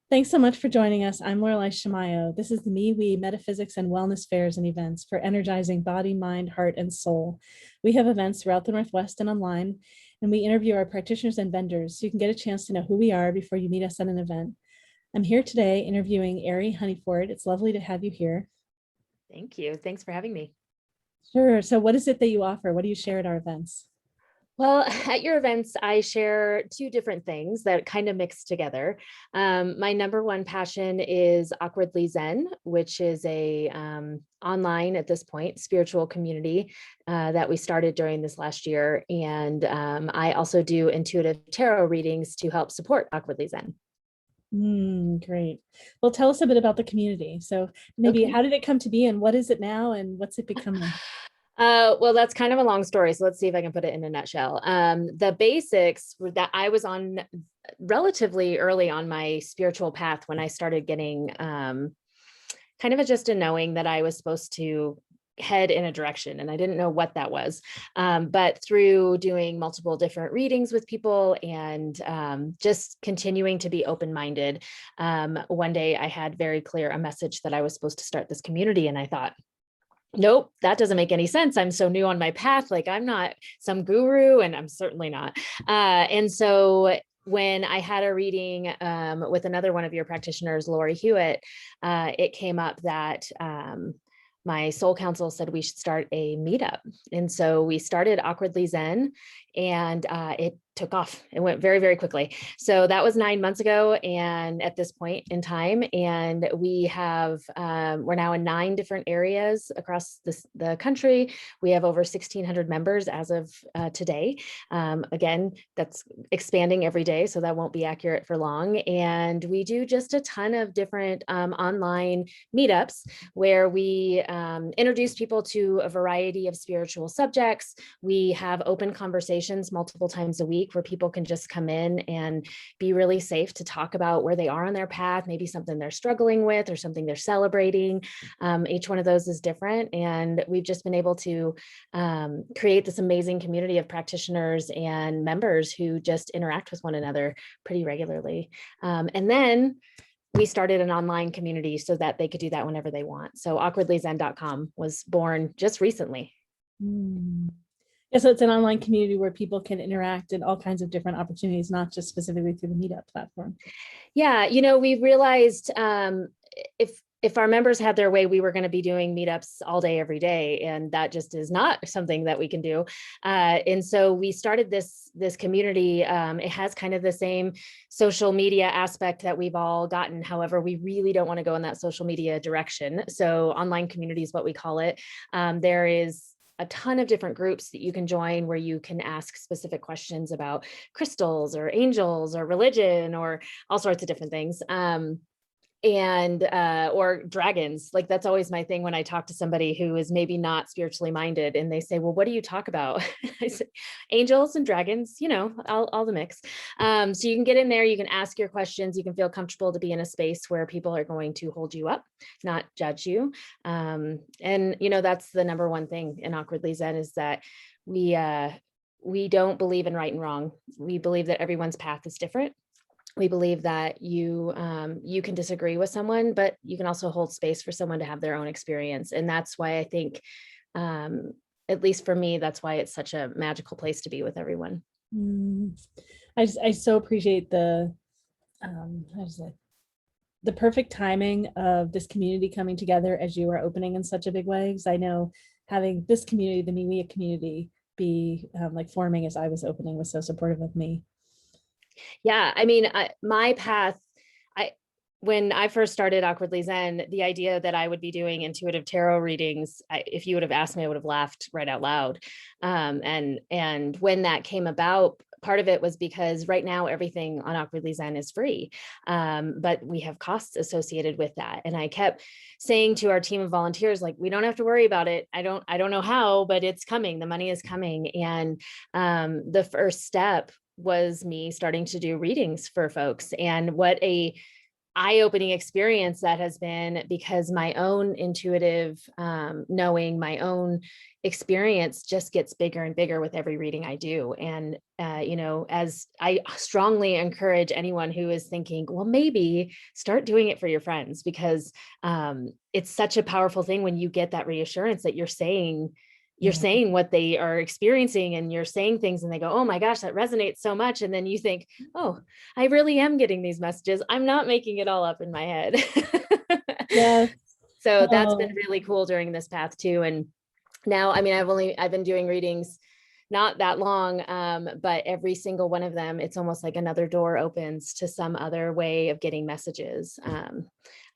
Thanks so much for joining us. I'm Lorelei Shamayo. This is the MeWe Metaphysics and Wellness Fairs and Events for energizing body, mind, heart, and soul. We have events throughout the Northwest and online, and we interview our practitioners and vendors so you can get a chance to know who we are before you meet us at an event. I'm here today interviewing Ari Hunniford. It's lovely to have you here. Thank you. Thanks for having me. Sure. So what is it that you offer? What do you share at our events? Well, at your events, I share two different things that kind of mix together. My number one passion is Awkwardly Zen, which is a online at this point spiritual community that we started during this last year. And I also do intuitive tarot readings to help support Awkwardly Zen. Great. Well, tell us a bit about the community. So maybe How did it come to be and what is it now and what's it becoming? Well, that's kind of a long story. So let's see if I can put it in a nutshell. The basics were that I was on relatively early on my spiritual path when I started getting kind of just a knowing that I was supposed to head in a direction, and I didn't know what that was. But through doing multiple different readings with people and just continuing to be open-minded, one day I had very clear a message that I was supposed to start this community, and I thought, nope, that doesn't make any sense. I'm so new on my path. Like, I'm not some guru, and I'm certainly not. And so when I had a reading with another one of your practitioners, Lori Hewitt, it came up that my soul council said we should start a meetup. And so we started Awkwardly Zen, and it took off. It went very, very quickly. So that was 9 months ago. And at this point in time, and we have, we're now in 9 different areas across the country. We have over 1,600 members as of today. Again, that's expanding every day, so that won't be accurate for long. And we do just a ton of different online meetups where we introduce people to a variety of spiritual subjects. We have open conversations multiple times a week where people can just come in and be really safe to talk about where they are on their path, maybe something they're struggling with or something they're celebrating. Each one of those is different. And we've just been able to create this amazing community of practitioners and members who just interact with one another pretty regularly. And then we started an online community so that they could do that whenever they want. So awkwardlyzen.com was born just recently. Yeah, so it's an online community where people can interact in all kinds of different opportunities, not just specifically through the Meetup platform. Yeah, you know, we realized if our members had their way, we were going to be doing meetups all day, every day, and that just is not something that we can do. And so we started this community. It has kind of the same social media aspect that we've all gotten. However, we really don't want to go in that social media direction. So online community is what we call it. There is a ton of different groups that you can join where you can ask specific questions about crystals or angels or religion or all sorts of different things. And or dragons. Like, that's always my thing when I talk to somebody who is maybe not spiritually minded and they say, well, what do you talk about? I say, angels and dragons, you know, all the mix. So you can get in there, you can ask your questions, you can feel comfortable to be in a space where people are going to hold you up, not judge you. And you know, that's the number one thing in Awkwardly Zen is that we don't believe in right and wrong. We believe that everyone's path is different. We believe that you can disagree with someone, but you can also hold space for someone to have their own experience. And that's why I think, at least for me, that's why it's such a magical place to be with everyone. I so appreciate the perfect timing of this community coming together as you are opening in such a big way. Because I know having this community, the MeWe community, be like forming as I was opening was so supportive of me. Yeah, I mean, my path, when I first started Awkwardly Zen, the idea that I would be doing intuitive tarot readings, if you would have asked me, I would have laughed right out loud. And when that came about, part of it was because right now everything on Awkwardly Zen is free, but we have costs associated with that. And I kept saying to our team of volunteers, like, we don't have to worry about it. I don't know how, but it's coming. The money is coming. And the first step was me starting to do readings for folks. And what a eye-opening experience that has been, because my own intuitive knowing, my own experience just gets bigger and bigger with every reading I do. And, as I strongly encourage anyone who is thinking, well, maybe start doing it for your friends, because it's such a powerful thing when you get that reassurance that you're saying what they are experiencing, and you're saying things and they go, oh my gosh, that resonates so much. And then you think, oh, I really am getting these messages. I'm not making it all up in my head. Yeah. So that's been really cool during this path too. And now, I mean, I've been doing readings not that long, but every single one of them, it's almost like another door opens to some other way of getting messages.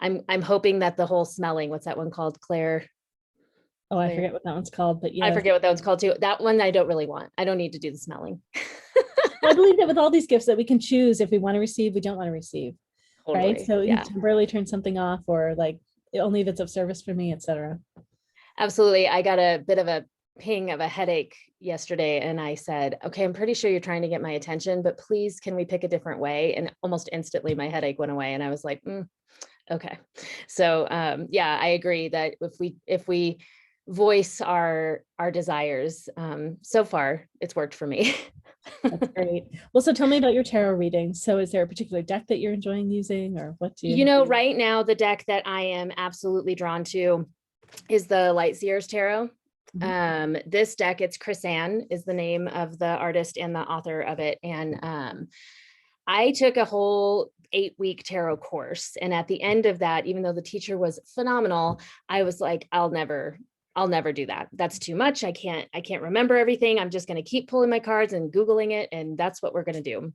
I'm hoping that the whole smelling, what's that one called? Claire. Oh, I forget what that one's called, but yeah. I forget what that one's called too. That one I don't really want. I don't need to do the smelling. Well, I believe that with all these gifts that we can choose if we want to receive, we don't want to receive. Totally. Right. So you temporarily turn something off, or like only if it's of service for me, etc. Absolutely. I got a bit of a ping of a headache yesterday, and I said, okay, I'm pretty sure you're trying to get my attention, but please, can we pick a different way? And almost instantly my headache went away, and I was like, okay. So I agree that if we voice our desires, so far it's worked for me. That's great. Well, so tell me about your tarot readings. So is there a particular deck that you're enjoying using, or what do you right now, the deck that I am absolutely drawn to is the Light Seers Tarot. This deck, it's Chris Ann is the name of the artist and the author of it. And I took a whole 8-week tarot course. And at the end of that, even though the teacher was phenomenal, I was like, I'll never do that. That's too much. I can't remember everything. I'm just going to keep pulling my cards and Googling it. And that's what we're going to do.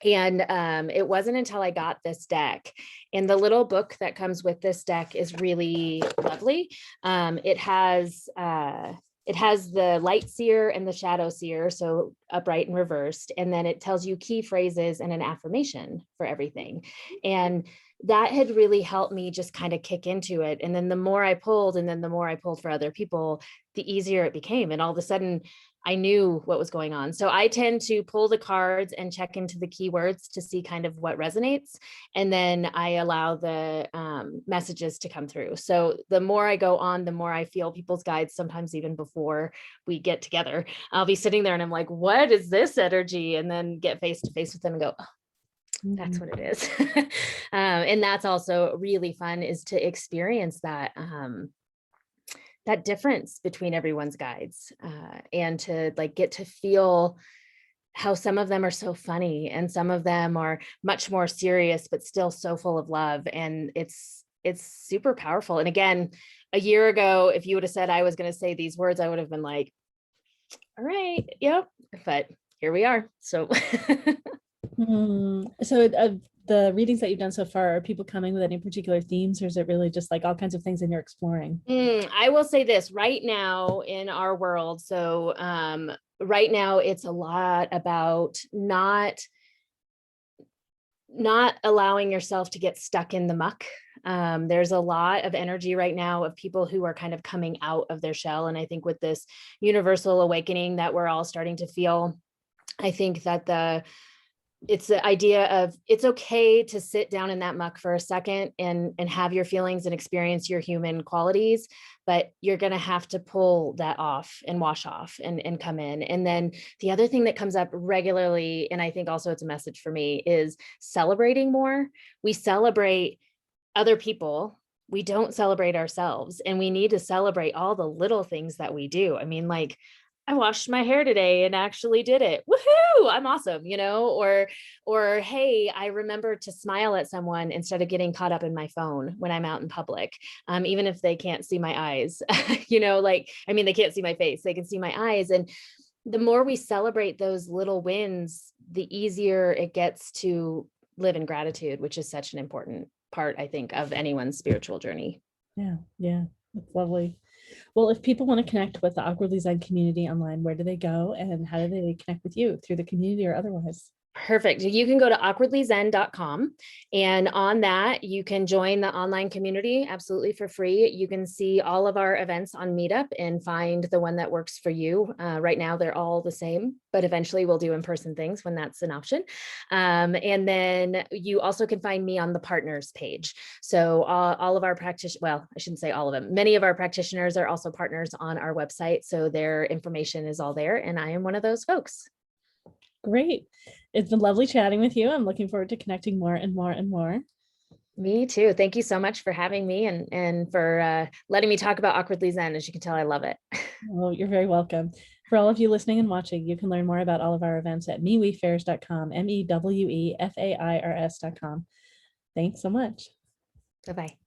And it wasn't until I got this deck, and the little book that comes with this deck is really lovely. It has the Light Seer and the Shadow Seer, so upright and reversed. And then it tells you key phrases and an affirmation for everything. And that had really helped me just kind of kick into it. And then the more I pulled, and then the more I pulled for other people, the easier it became. And all of a sudden I knew what was going on. So I tend to pull the cards and check into the keywords to see kind of what resonates. And then I allow the messages to come through. So the more I go on, the more I feel people's guides, sometimes even before we get together. I'll be sitting there and I'm like, what is this energy? And then get face to face with them and go, oh, that's what it is. And that's also really fun, is to experience that that difference between everyone's guides, and to like get to feel how some of them are so funny and some of them are much more serious, but still so full of love. And it's super powerful. And again, a year ago, if you would have said I was going to say these words, I would have been like, all right, yep. But here we are. So So the readings that you've done so far, are people coming with any particular themes, or is it really just like all kinds of things and you're exploring? I will say this right now in our world. So right now it's a lot about not allowing yourself to get stuck in the muck. There's a lot of energy right now of people who are kind of coming out of their shell. And I think with this universal awakening that we're all starting to feel, I think that it's the idea of it's okay to sit down in that muck for a second and have your feelings and experience your human qualities, but you're going to have to pull that off and wash off and come in. And then the other thing that comes up regularly, and I think also it's a message for me, is celebrating more. We celebrate other people. We don't celebrate ourselves, and we need to celebrate all the little things that we do. I mean, like, I washed my hair today and actually did it. Woohoo! I'm awesome, or hey, I remember to smile at someone instead of getting caught up in my phone when I'm out in public. Even if they can't see my eyes, they can't see my face, they can see my eyes. And the more we celebrate those little wins, the easier it gets to live in gratitude, which is such an important part, I think, of anyone's spiritual journey. Yeah, that's lovely. Well, if people want to connect with the Awkwardly Zen community online, where do they go, and how do they connect with you, through the community or otherwise? Perfect. You can go to awkwardlyzen.com, and on that you can join the online community absolutely for free. You can see all of our events on Meetup and find the one that works for you. Right now they're all the same, but eventually we'll do in-person things when that's an option. And then you also can find me on the partners page. So all of our well, I shouldn't say all of them. Many of our practitioners are also partners on our website. So their information is all there. And I am one of those folks. Great. It's been lovely chatting with you. I'm looking forward to connecting more and more and more. Me too. Thank you so much for having me and for letting me talk about Awkwardly Zen. As you can tell, I love it. Oh, you're very welcome. For all of you listening and watching, you can learn more about all of our events at mewefairs.com, MEWEFAIRS.com. Thanks so much. Bye-bye.